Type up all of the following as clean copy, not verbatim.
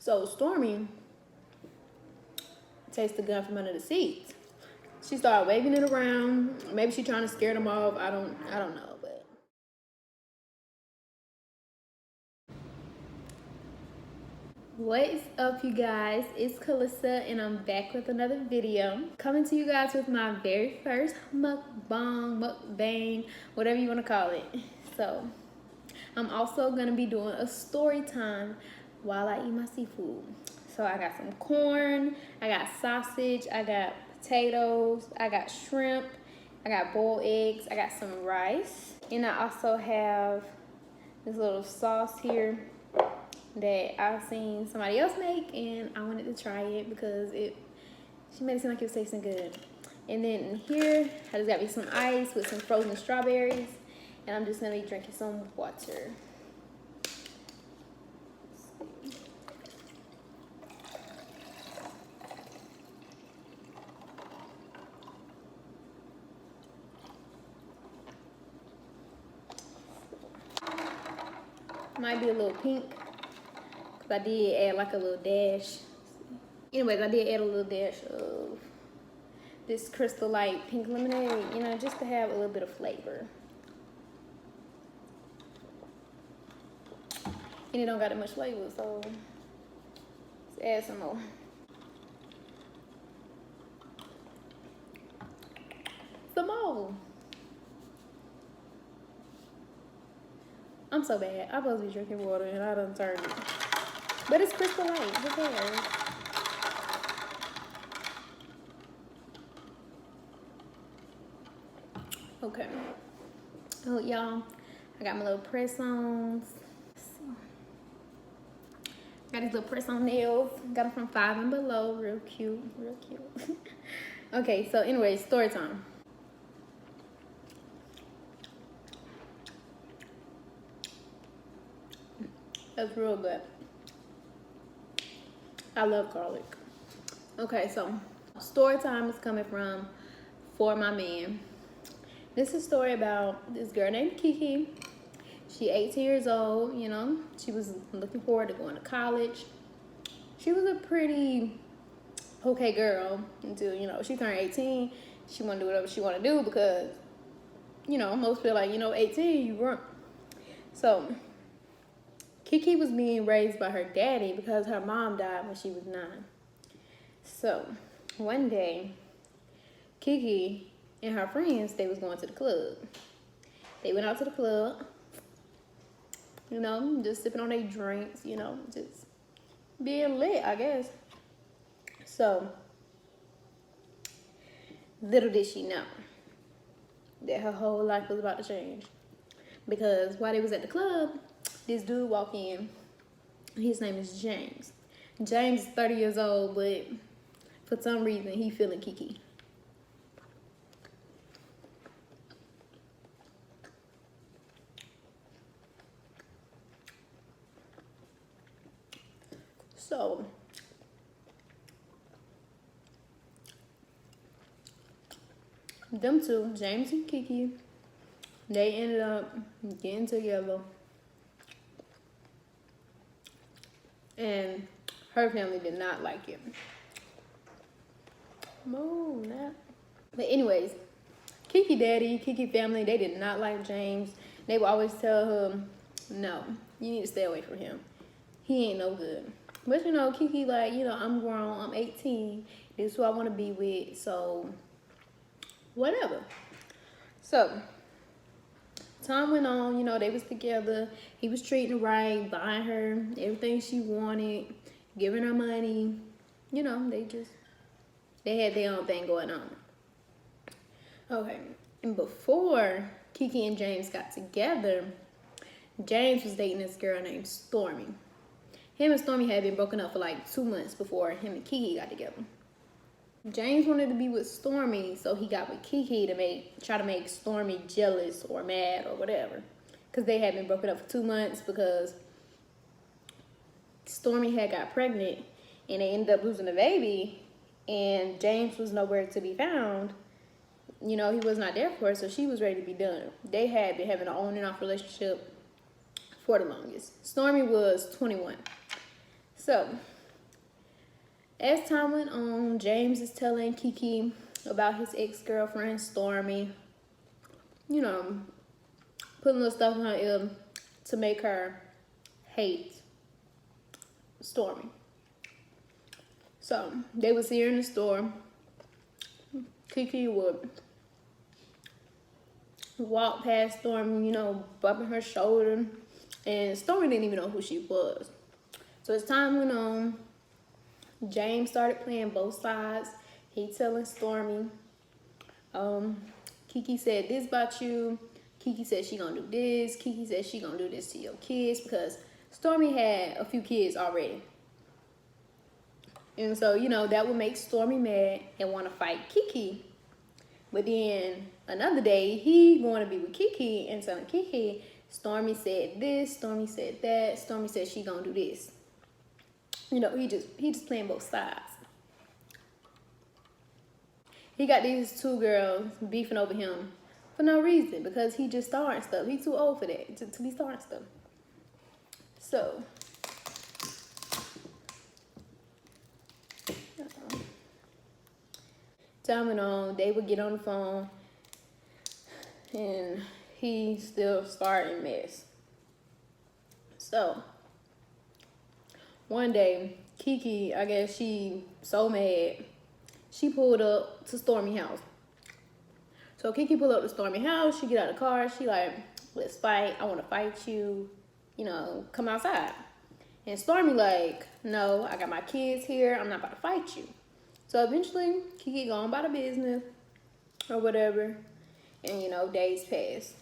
So Stormy takes the gun from under the seats. She started waving it around. Maybe she's trying to scare them off. I don't know, but what is up, you guys? It's Kalissa and I'm back with another video. Coming to you guys with my very first mukbang, whatever you want to call it. So I'm also gonna be doing a story time while I eat my seafood. So I got some corn, I got sausage, I got potatoes, I got shrimp, I got boiled eggs, I got some rice, and I also have this little sauce here that I've seen somebody else make, and I wanted to try it because she made it seem like it was tasting good. And then in here, I just got me some ice with some frozen strawberries, and I'm just gonna be drinking some water. Might be a little pink, because I did add like a little dash. Anyways, I did add a little dash of this Crystal Light pink lemonade, you know, just to have a little bit of flavor. And it don't got that much flavor, so let's add some more. Some more. I'm so bad. I'm supposed to be drinking water and I done turned it. But it's Crystal Light. Who cares? Okay. Oh, y'all. I got my little press-ons. Got these little press-on nails. Got them from 5 and Below. Real cute. Real cute. Okay, so anyway, story time. That's real good. I love garlic. Okay, so story time is coming from For My Man. This is a story about this girl named Kiki. She 18 years old, you know. She was looking forward to going to college. She was a pretty okay girl until, you know, she turned 18. She wanted to do whatever she wanted to do because, you know, most people like, you know, 18, you weren't. So Kiki was being raised by her daddy because her mom died when she was 9. So one day, Kiki and her friends, they was going to the club. They went out to the club, you know, just sipping on their drinks, you know, just being lit, I guess. So little did she know that her whole life was about to change. Because while they was at the club, this dude walked in. His name is James. James is 30 years old, but for some reason, he feeling Kiki. So them two, James and Kiki, they ended up getting together. And her family did not like it. No, not. But anyways, Kiki daddy, Kiki family, they did not like James. They would always tell him, no, you need to stay away from him. He ain't no good. But you know, Kiki like, you know, I'm grown, I'm 18. This is who I want to be with, so whatever. So time went on, you know, they was together. He was treating her right, buying her everything she wanted, giving her money. You know, they had their own thing going on. Okay, and before Kiki and James got together, James was dating this girl named Stormy. Him and Stormy had been broken up for like 2 months before him and Kiki got together. James wanted to be with Stormy, so he got with Kiki to try to make Stormy jealous or mad or whatever. Because they had been broken up for 2 months because Stormy had got pregnant and they ended up losing the baby, and James was nowhere to be found. You know, he was not there for her, so she was ready to be done. They had been having an on and off relationship for the longest. Stormy was 21. So As time went on, James is telling Kiki about his ex-girlfriend, Stormy. You know, putting little stuff in her ear to make her hate Stormy. So, they was here in the store. Kiki would walk past Stormy, you know, bumping her shoulder. And Stormy didn't even know who she was. So as time went on, James started playing both sides. He telling Stormy, Kiki said this about you. Kiki said she gonna do this. Kiki said she gonna do this to your kids, because Stormy had a few kids already. And so, you know, that would make Stormy mad and want to fight Kiki. But then another day, he going to be with Kiki and telling Kiki, Stormy said this, Stormy said that, Stormy said she gonna do this. You know, he just playing both sides. He got these two girls beefing over him for no reason, because he just starting stuff. He's too old for that, to be starting stuff. So, time went on, they would get on the phone, and he still starting mess. So, one day, Kiki, I guess she so mad, she pulled up to Stormy house. So Kiki pulled up to Stormy house, she get out of the car, she like, let's fight, I want to fight you, you know, come outside. And Stormy like, no, I got my kids here, I'm not about to fight you. So eventually, Kiki go on about her business or whatever, and you know, days pass.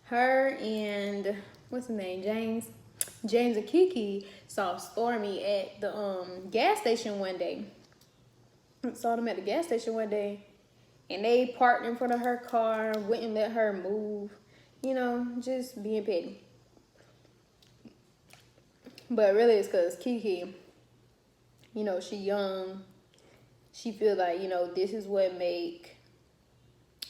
Her and, what's his name, James and Kiki saw Stormy at the gas station one day. Saw them at the gas station one day, and they parked in front of her car, wouldn't let her move, you know, just being petty. But really it's because Kiki, you know, she young. She feel like, you know, this is what make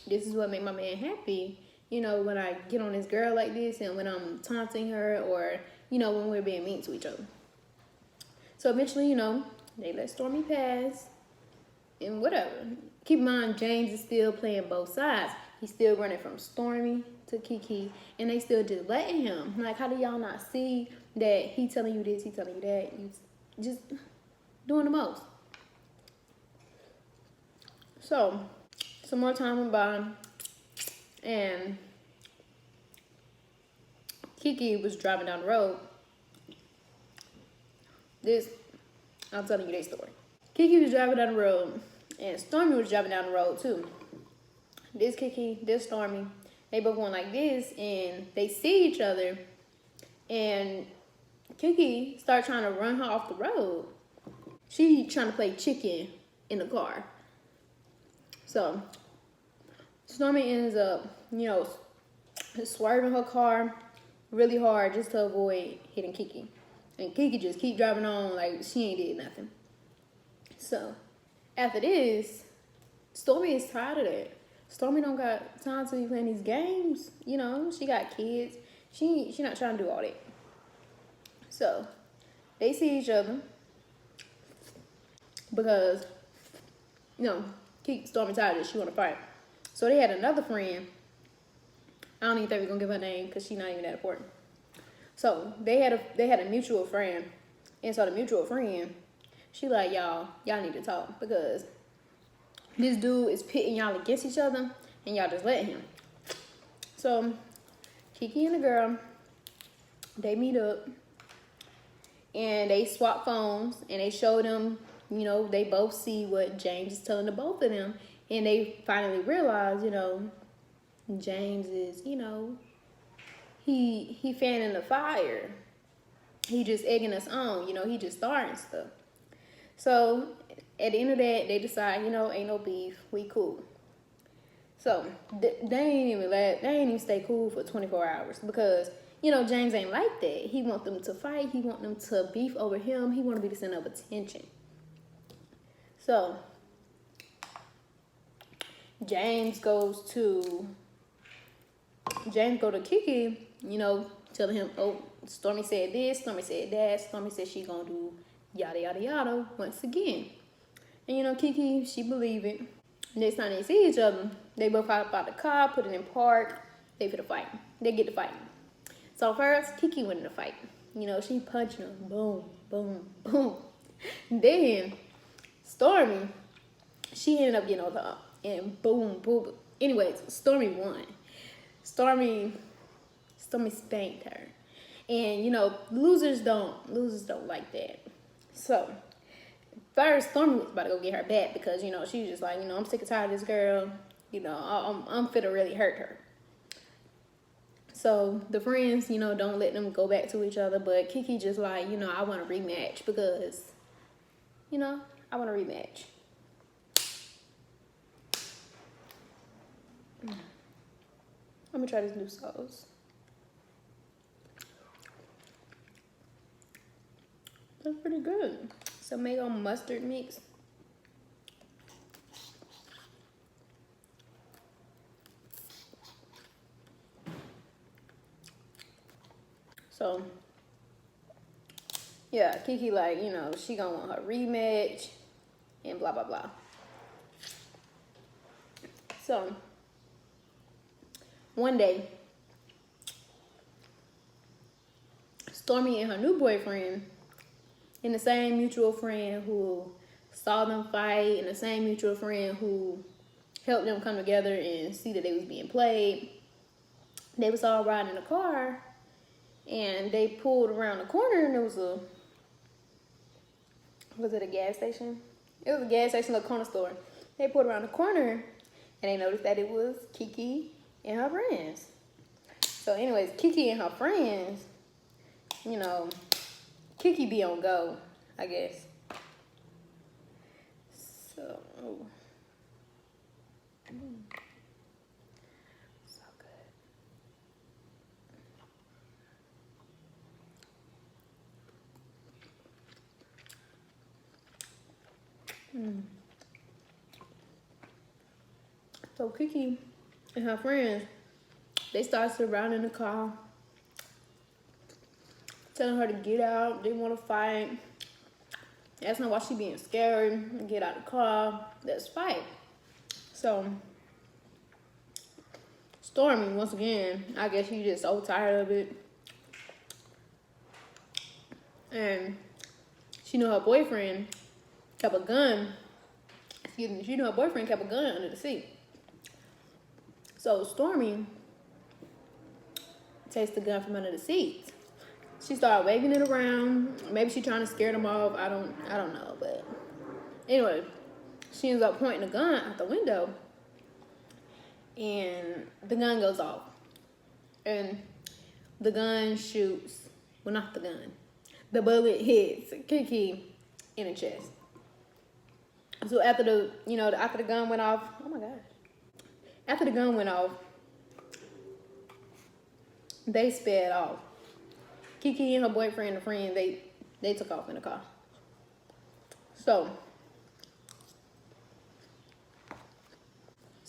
my man happy. You know, when I get on this girl like this and when I'm taunting her, or, you know, when we're being mean to each other. So eventually, you know, they let Stormy pass and whatever. Keep in mind, James is still playing both sides. He's still running from Stormy to Kiki, and they still just letting him. Like, how do y'all not see that he telling you this, he telling you that? You just doing the most. So, some more time went by, and Kiki was driving down the road. I'm telling you their story. Kiki was driving down the road, and Stormy was driving down the road too. This Kiki, this Stormy, they both going like this, and they see each other, and Kiki started trying to run her off the road. She trying to play chicken in the car. So, Stormy ends up, you know, swerving her car really hard just to avoid hitting Kiki. And Kiki just keep driving on like she ain't did nothing. So, after this, Stormy is tired of that. Stormy don't got time to be playing these games. You know, she got kids. She not trying to do all that. So, they see each other because, you know, Stormy tired of it. She want to fight. So they had another friend. I don't even think we're gonna give her name because she's not even that important. So they had a mutual friend, and so the mutual friend, she like, y'all need to talk, because this dude is pitting y'all against each other, and y'all just letting him. So Kiki and the girl, they meet up, and they swap phones, and they show them, you know, they both see what James is telling the both of them, and they finally realize, you know, James is, you know, he fanning the fire. He just egging us on, you know, he just starting stuff. So at the end of that, they decide, you know, ain't no beef, we cool. So they ain't even stay cool for 24 hours, because, you know, James ain't like that. He want them to fight. He want them to beef over him. He want to be the center of attention. So James go to Kiki, you know, telling him, oh, Stormy said this, Stormy said that, Stormy said she gonna do yada, yada, yada, once again. And, you know, Kiki, she believed it. Next time they see each other, they both hop out the car, put it in park, they fit a fight. They get to fighting. So first, Kiki went in the fight. You know, she punched him, boom, boom, boom. Then, Stormy, she ended up getting on top, and boom, boom. Anyways, Stormy won. Stormy spanked her. And, you know, losers don't like that. So, first, Stormy was about to go get her back because, you know, she was just like, you know, I'm sick and tired of this girl. You know, I'm finna really hurt her. So, the friends, you know, don't let them go back to each other. But Kiki just like, you know, I want a rematch because, you know, I want a rematch. I'm gonna try this new sauce. That's pretty good. Some mango mustard mix. So, yeah, Kiki like, you know, she gonna want her rematch and blah, blah, blah. So, one day, Stormy and her new boyfriend and the same mutual friend who saw them fight and the same mutual friend who helped them come together and see that they was being played, they was all riding in a car and they pulled around the corner and there was it a gas station? It was a gas station, a corner store. They pulled around the corner and they noticed that it was Kiki and her friends. So anyways, Kiki and her friends, you know, Kiki be on go, I guess. So, so good. So Kiki and her friends, they started surrounding the car, telling her to get out, they want to fight, asking her why she being scared, get out of the car, let's fight. So, Stormy, once again, I guess she just so tired of it. And she knew her boyfriend kept a gun, she knew her boyfriend kept a gun under the seat. So Stormy takes the gun from under the seat. She started waving it around. Maybe she trying to scare them off. I don't know. But anyway, she ends up pointing the gun out the window, and the gun goes off. And the gun shoots. Well, not the gun. The bullet hits Kiki in the chest. So after the gun went off. Oh my gosh. After the gun went off, they sped off. Kiki and her boyfriend and friend, they took off in the car. So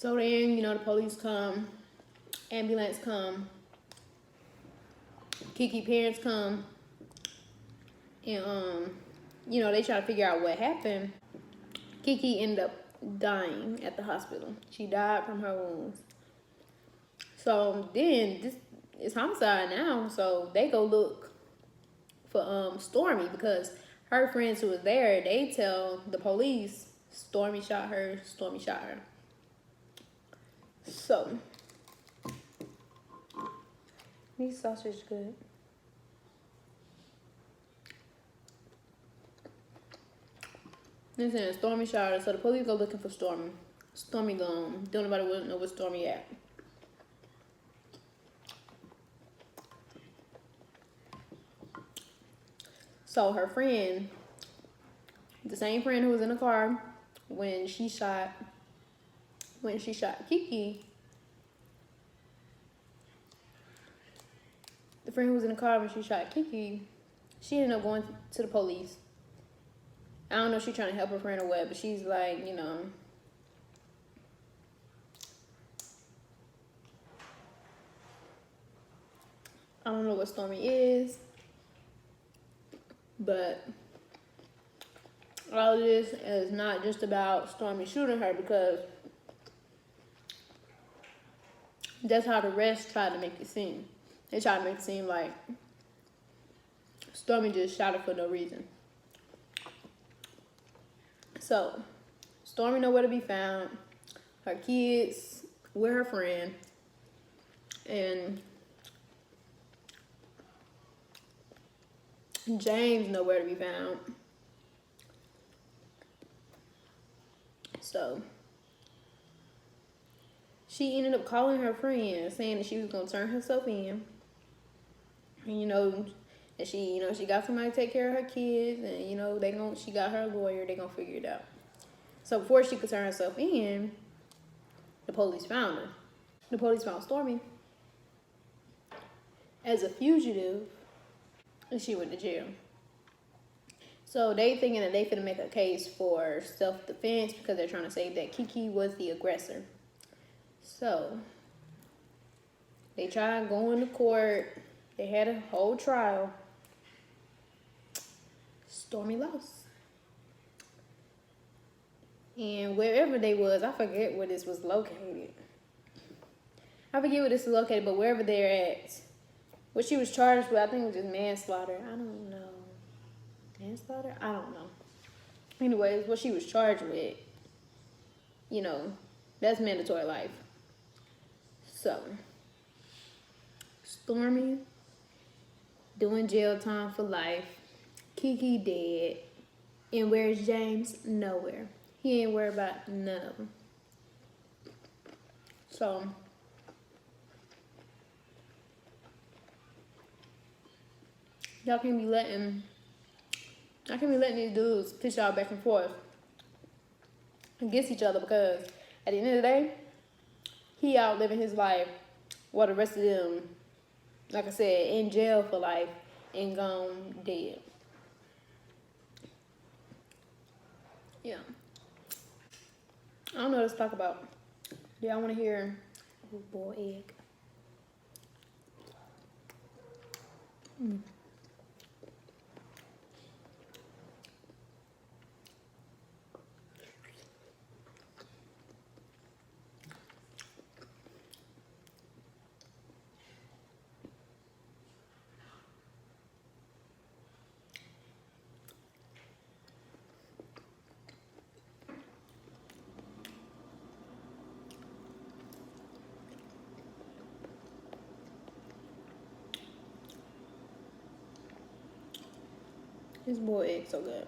then, you know, the police come, ambulance come, Kiki parents come, and you know, they try to figure out what happened. Kiki ended up dying at the hospital. She died from her wounds. So then this is homicide now. So they go look for Stormy because her friends who was there, they tell the police Stormy shot her. So these sausage good. Listen, Stormy shot her, so the police go looking for Stormy. Stormy gone. Don't nobody know where Stormy at. So her friend, the same friend who was in the car when she shot Kiki, the friend who was in the car when she shot Kiki, she ended up going to the police. I don't know if she's trying to help her friend or what, but she's like, you know, I don't know what Stormy is, but all of this is not just about Stormy shooting her, because that's how the rest tried to make it seem. They tried to make it seem like Stormy just shot her for no reason. So, Stormy nowhere to be found. Her kids with her friend. And James nowhere to be found. So, she ended up calling her friend, saying that she was gonna turn herself in. And that she got somebody to take care of her kids, and she got her a lawyer, they gonna figure it out. So before she could turn herself in, the police found her. The police found Stormy as a fugitive, and she went to jail. So they thinking that they finna make a case for self-defense, because they're trying to say that Kiki was the aggressor. So they tried going to court. They had a whole trial. Stormy lost. And wherever they was, I forget where this was located. But wherever they're at, what she was charged with, I think it was just manslaughter. I don't know. Manslaughter? I don't know. Anyways, what she was charged with, that's mandatory life. So, Stormy doing jail time for life. Kiki dead. And where's James? Nowhere. He ain't worried about none of them. So, y'all can't be letting these dudes push y'all back and forth against each other, because at the end of the day, he out living his life while the rest of them, like I said, in jail for life and gone dead. Yeah. I don't know what to talk about. Do y'all want to hear boiled egg? This boiled egg so good.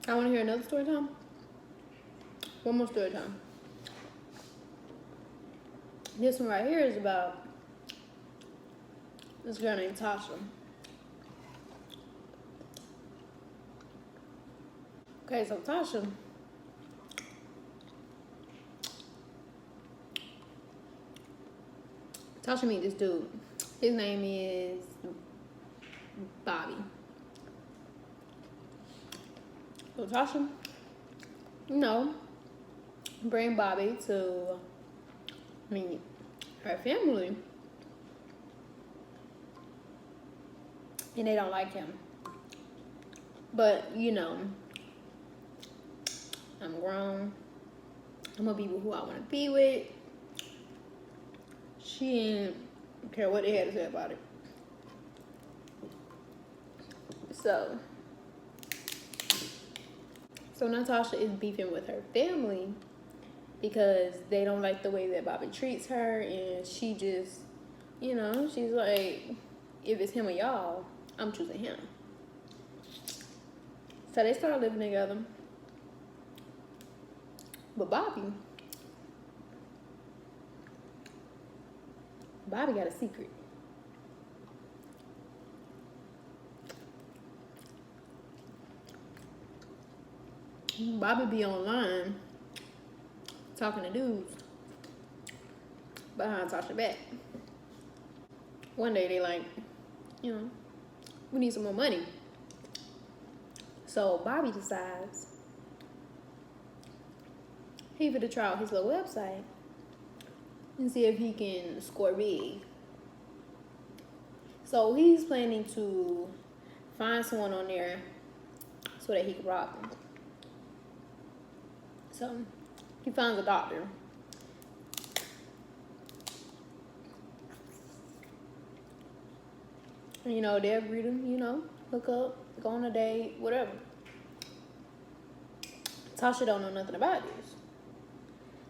I want to hear another story time. One more story time. This one right here is about this girl named Tasha. Okay, so Tasha meet this dude. His name is Bobby. So Tasha, bring Bobby to meet her family. And they don't like him. But, I'm grown. I'm gonna be with who I wanna be with. She didn't care what they had to say about it. So Natasha is beefing with her family because they don't like the way that Bobby treats her, and she just, she's like, if it's him or y'all, I'm choosing him. So they started living together. But Bobby got a secret. Bobby be online talking to dudes behind Tasha back. One day they like, we need some more money. So Bobby decides he finna try out his little website and see if he can score big. So he's planning to find someone on there so that he can rob them. So he finds a doctor. And, you know, they agree to, you know, hook up, go on a date, whatever. Tasha don't know nothing about this.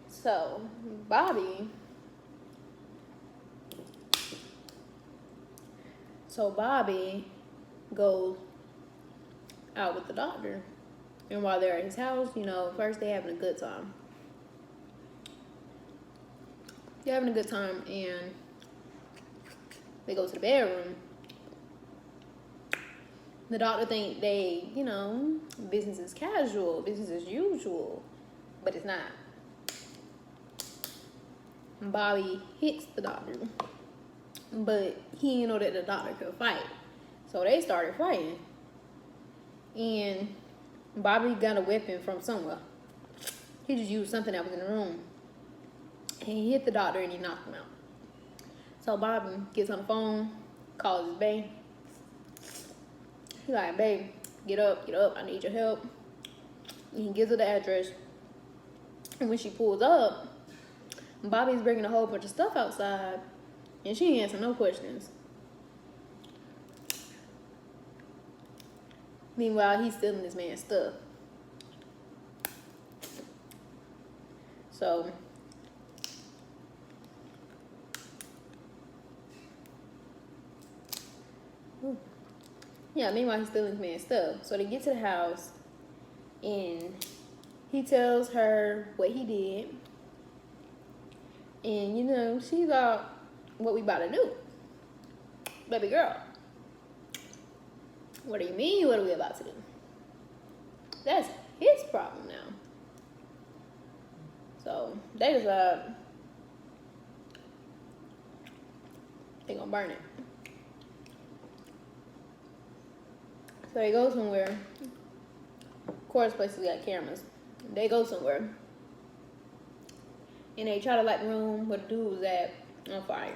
So Bobby goes out with the doctor. And while they're at his house, you know, first they having a good time. They're having a good time, and they go to the bedroom. The doctor think they, you know, business is casual, business as usual, but it's not. Bobby hits the doctor, but he didn't know that the doctor could fight. So they started fighting, and Bobby got a weapon from somewhere. He just used something that was in the room, and he hit the doctor and he knocked him out. So Bobby gets on the phone, calls his bae. He's like, babe, get up, I need your help. And he gives her the address. And when she pulls up, Bobby's bringing a whole bunch of stuff outside, and she ain't answering no questions. Meanwhile, he's stealing this man's stuff. So yeah, meanwhile he's stealing this man's stuff. So they get to the house, and he tells her what he did. And, you know, she's all, what we about to do? Baby girl, what do you mean, what are we about to do? That's his problem now. So they decide they gonna burn it. So they go somewhere. Of course, places got cameras. They go somewhere, and they try to light the room where the dude was at on fire.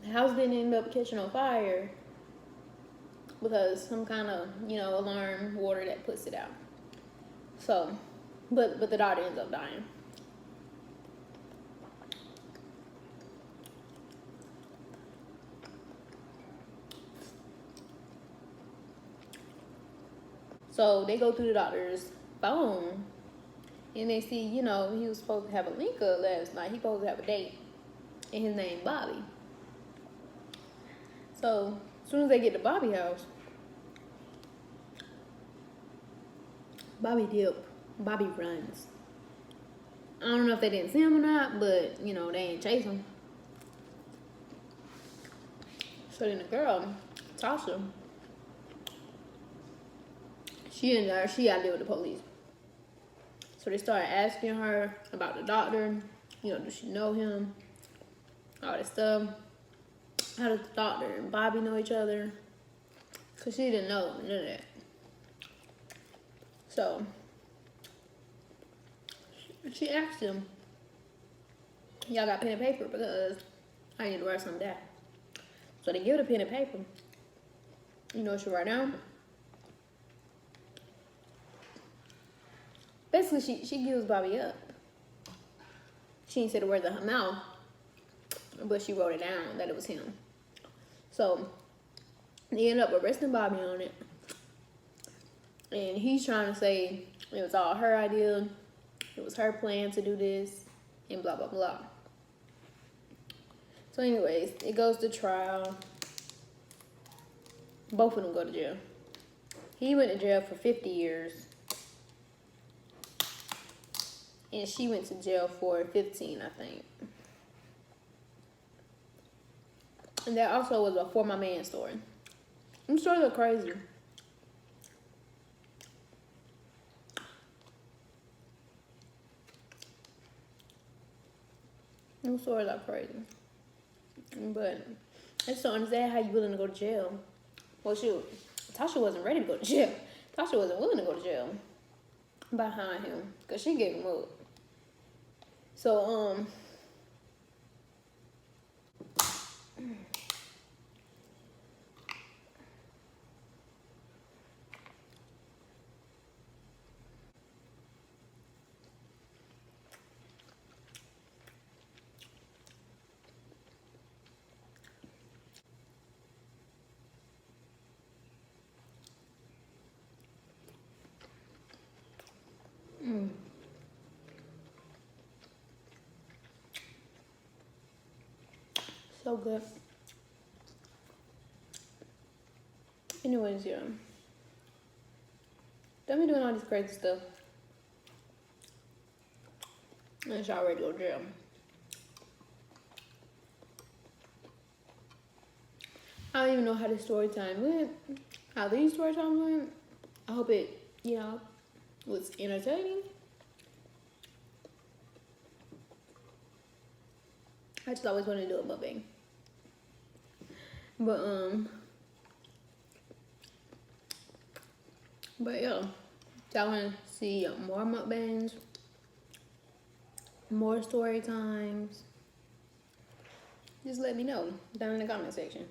The house didn't end up catching on fire because some kind of, you know, alarm water that puts it out. So, but the daughter ends up dying. So they go through the doctor's phone, and they see, you know, he was supposed to have a link up last night. He supposed to have a date, and his name Bobby. So as soon as they get to Bobby's house, Bobby runs. I don't know if they didn't see him or not, but, you know, they ain't chase him. So then the girl, Tasha, she got to deal with the police. So they started asking her about the doctor. You know, does she know him? All that stuff. How does the doctor and Bobby know each other? Because she didn't know none of that. So she asked him, y'all got pen and paper? Because I need to write something down. So they give her the pen and paper. You know what she write down? Basically, she gives Bobby up. She didn't say the words out her mouth, but she wrote it down that it was him. So they end up arresting Bobby on it. And he's trying to say it was all her idea. It was her plan to do this, and blah, blah, blah. So anyways, it goes to trial. Both of them go to jail. He went to jail for 50 years. And she went to jail for 15, I think. And that also was a For My Man story. Them stories are crazy. Them stories are crazy. But I just don't understand how you willing to go to jail. Well, shoot, Tasha wasn't ready to go to jail. Tasha wasn't willing to go to jail behind him because she gave him up. So, so good. Anyways, yeah. Don't be doing all this crazy stuff. Unless y'all ready to go to jail. I don't even know how this story time went. How these story times went. I hope it, you know, was entertaining. I just always wanted to do a mukbang. But yeah, if y'all want to see more mukbangs, more story times, just let me know down in the comment section.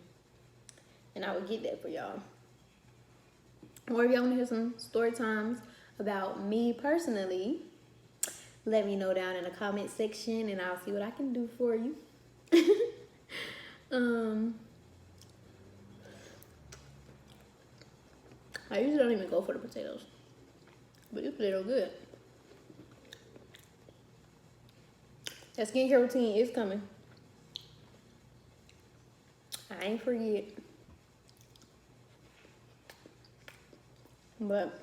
And I will get that for y'all. Or if y'all want to hear some story times about me personally, let me know down in the comment section and I'll see what I can do for you. I usually don't even go for the potatoes, but this potato good. That skincare routine is coming. I ain't forget. But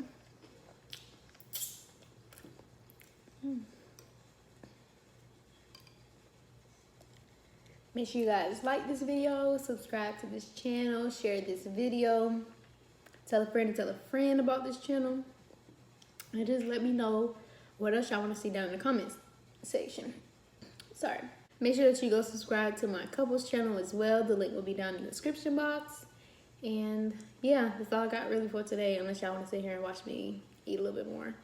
make sure you guys like this video, subscribe to this channel, share this video, tell a friend and tell a friend about this channel, and just let me know what else y'all want to see down in the comments section. Sorry. Make sure that you go subscribe to my couples channel as well. The link will be down in the description box. And yeah, that's all I got really for today, unless y'all want to sit here and watch me eat a little bit more.